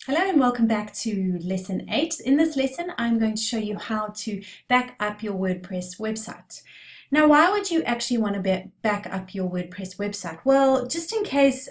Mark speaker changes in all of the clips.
Speaker 1: Hello and welcome back to lesson 8. In this lesson, I'm going to show you how to back up your WordPress website. Now, why would you actually want to back up your WordPress website? Well, just in case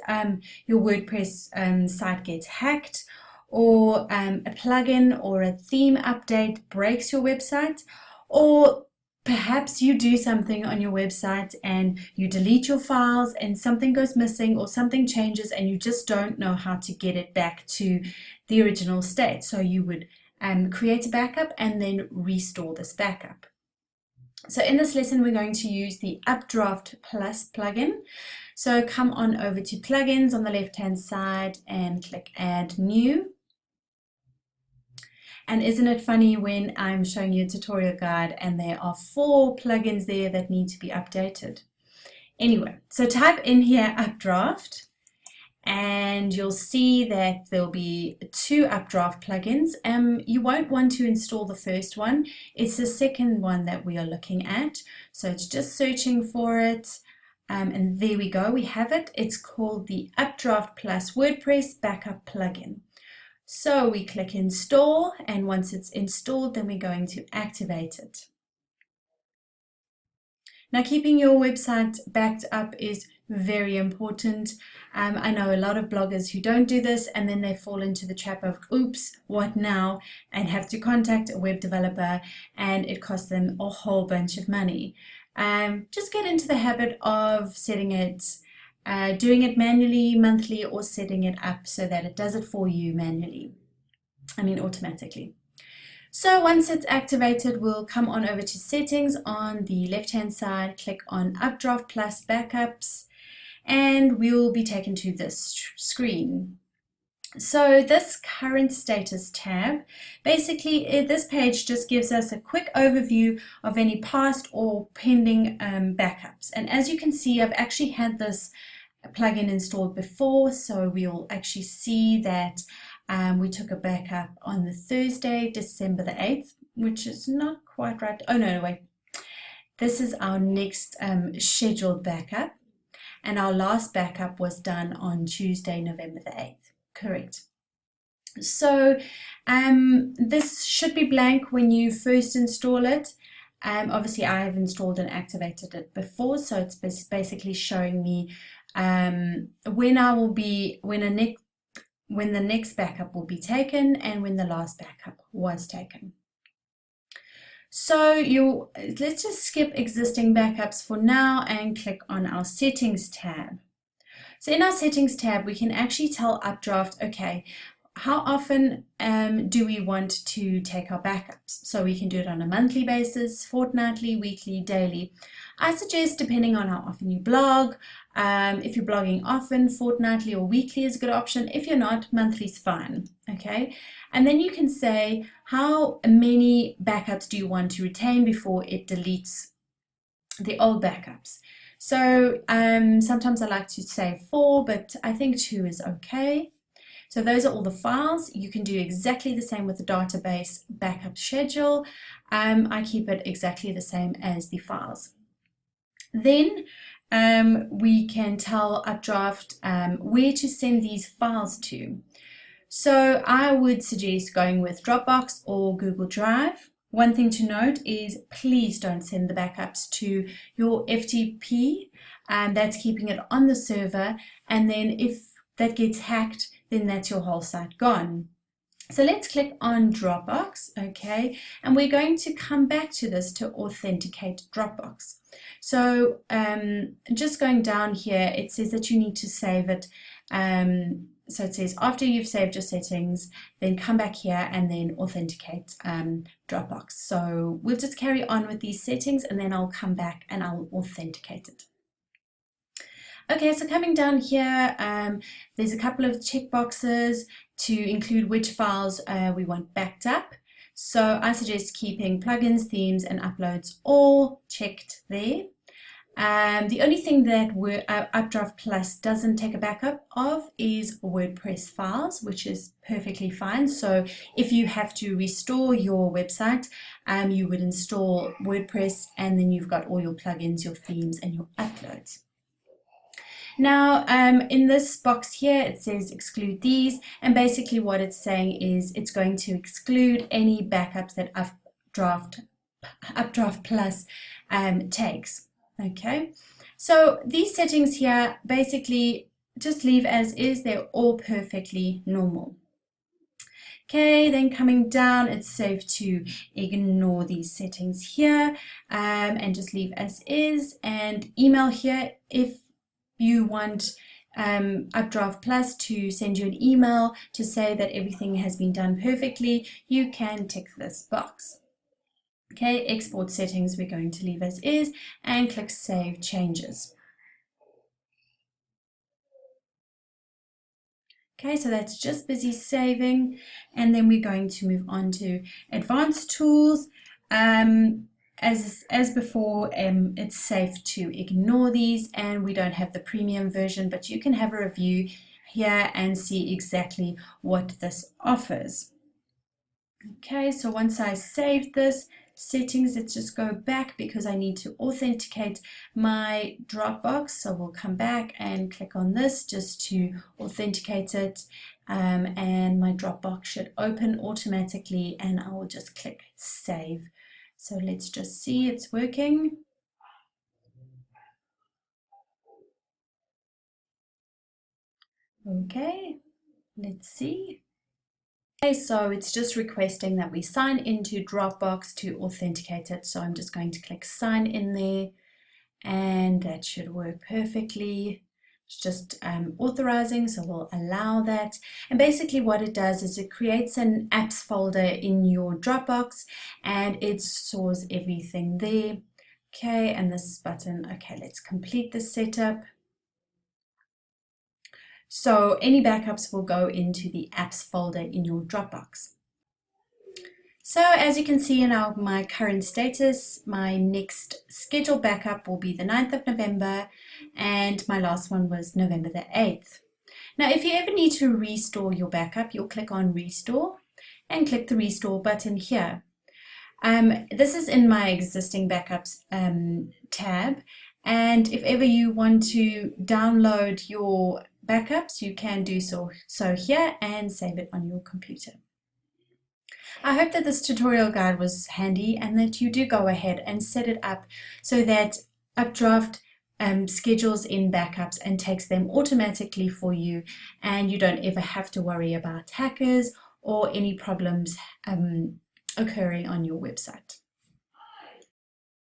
Speaker 1: your WordPress site gets hacked, or a plugin or a theme update breaks your website, or perhaps you do something on your website and you delete your files and something goes missing or something changes and you just don't know how to get it back to the original state. So you would create a backup and then restore this backup. So in this lesson, we're going to use the Updraft Plus plugin. So come on over to Plugins on the left-hand side and click Add New. And isn't it funny when I'm showing you a tutorial guide and there are 4 plugins there that need to be updated? Anyway, so type in here Updraft and you'll see that there'll be 2 Updraft plugins. You won't want to install the first one. It's the second one that we are looking at. So it's just searching for it. And there we go, we have it. It's called the Updraft Plus WordPress Backup Plugin. So we click install, and once it's installed, then we're going to activate it. Now, keeping your website backed up is very important. I know a lot of bloggers who don't do this, and then they fall into the trap of, oops, what now? And have to contact a web developer, and it costs them a whole bunch of money. Just get into the habit of setting it doing it manually, monthly, or setting it up so that it does it for you manually. Automatically. So once it's activated, we'll come on over to settings on the left-hand side, click on Updraft Plus Backups, and we'll be taken to this screen. So this current status tab, basically this page just gives us a quick overview of any past or pending backups. And as you can see, I've actually had this plugin installed before, so we'll actually see that we took a backup on the Thursday, December the 8th, which is not quite right. Oh no, wait. This is our next scheduled backup, and our last backup was done on Tuesday, November the 8th. Correct. So this should be blank when you first install it. Obviously, I have installed and activated it before, so it's basically showing me when the next backup will be taken and when the last backup was taken. So let's just skip existing backups for now and click on our settings tab. So in our settings tab, we can actually tell Updraft, okay, how often do we want to take our backups? So we can do it on a monthly basis, fortnightly, weekly, daily. I suggest, depending on how often you blog, if you're blogging often, fortnightly or weekly is a good option. If you're not, monthly is fine, okay? And then you can say, how many backups do you want to retain before it deletes the old backups? So sometimes I like to say 4, but I think 2 is okay. So those are all the files. You can do exactly the same with the database backup schedule. I keep it exactly the same as the files. Then we can tell Updraft where to send these files to. So I would suggest going with Dropbox or Google Drive. One thing to note is please don't send the backups to your FTP. That's keeping it on the server, and then if that gets hacked, then that's your whole site gone. So let's click on Dropbox, okay, and we're going to come back to this to authenticate Dropbox. So just going down here, it says that you need to save it. So it says after you've saved your settings, then come back here and then authenticate Dropbox. So we'll just carry on with these settings and then I'll come back and I'll authenticate it. Okay, so coming down here, there's a couple of checkboxes to include which files we want backed up. So I suggest keeping plugins, themes, and uploads all checked there. The only thing that Updraft Plus doesn't take a backup of is WordPress files, which is perfectly fine. So if you have to restore your website, you would install WordPress and then you've got all your plugins, your themes, and your uploads. Now, in this box here, it says exclude these, and basically what it's saying is it's going to exclude any backups that Updraft Plus takes. Okay, so these settings here basically just leave as is. They're all perfectly normal. Okay, then coming down, it's safe to ignore these settings here and just leave as is, and email here if you want Updraft Plus to send you an email to say that everything has been done perfectly, you can tick this box. Okay, export settings we're going to leave as is and click Save Changes. Okay, so that's just busy saving, and then we're going to move on to advanced tools. As before, it's safe to ignore these, and we don't have the premium version, but you can have a review here and see exactly what this offers. Okay, so once I saved this settings, let's just go back because I need to authenticate my Dropbox. So we'll come back and click on this just to authenticate it, and my Dropbox should open automatically, and I will just click save. So let's just see it's working. Okay, let's see. Okay, so it's just requesting that we sign into Dropbox to authenticate it. So I'm just going to click sign in there, and that should work perfectly. It's just authorizing, so we'll allow that. And basically what it does is it creates an apps folder in your Dropbox, and it stores everything there. Okay, and this button, okay, let's complete the setup. So any backups will go into the apps folder in your Dropbox. So as you can see in my current status, my next scheduled backup will be the 9th of November, and my last one was November the 8th. Now, if you ever need to restore your backup, you'll click on Restore and click the Restore button here. This is in my existing backups tab, and if ever you want to download your backups, you can do so here and save it on your computer. I hope that this tutorial guide was handy and that you do go ahead and set it up so that Updraft schedules in backups and takes them automatically for you, and you don't ever have to worry about hackers or any problems occurring on your website.